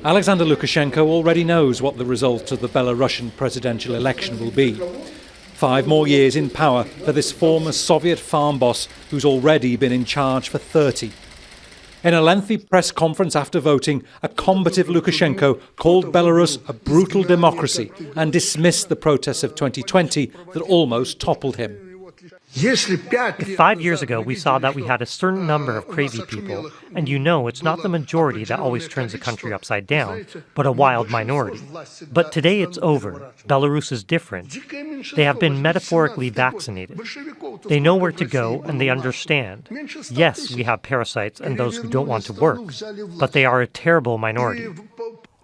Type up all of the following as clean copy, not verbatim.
Alexander Lukashenko already knows what the result of the Belarusian presidential election will be. 5 more years in power for this former Soviet farm boss who's already been in charge for 30. In a lengthy press conference after voting, a combative Lukashenko called Belarus a brutal democracy and dismissed the protests of 2020 that almost toppled him. If 5 years ago we saw that we had a certain number of crazy people, and it's not the majority that always turns a country upside down, but a wild minority. But today it's over. Belarus is different. They have been metaphorically vaccinated. They know where to go and they understand. Yes, we have parasites and those who don't want to work, but they are a terrible minority.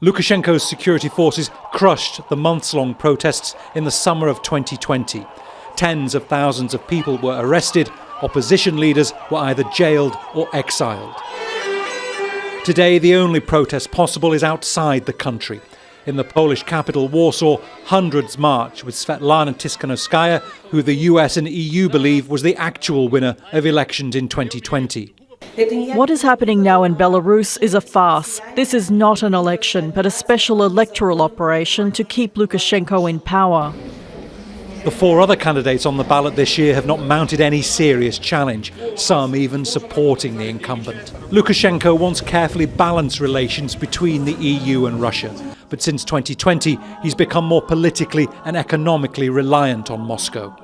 Lukashenko's security forces crushed the months-long protests in the summer of 2020. Tens of thousands of people were arrested. Opposition leaders were either jailed or exiled. Today, the only protest possible is outside the country. In the Polish capital, Warsaw, hundreds march with Svetlana Tikhanovskaya, who the US and EU believe was the actual winner of elections in 2020. What is happening now in Belarus is a farce. This is not an election, but a special electoral operation to keep Lukashenko in power. The 4 other candidates on the ballot this year have not mounted any serious challenge, some even supporting the incumbent. Lukashenko wants carefully balanced relations between the EU and Russia, but since 2020 he's become more politically and economically reliant on Moscow.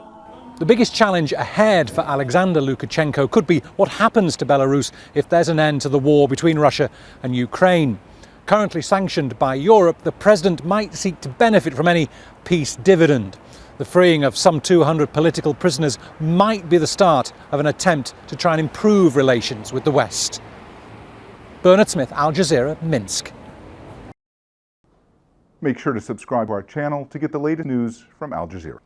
The biggest challenge ahead for Alexander Lukashenko could be what happens to Belarus if there's an end to the war between Russia and Ukraine. Currently sanctioned by Europe, the president might seek to benefit from any peace dividend. The freeing of some 200 political prisoners might be the start of an attempt to try and improve relations with the West. Bernard Smith, Al Jazeera, Minsk. Make sure to subscribe to our channel to get the latest news from Al Jazeera.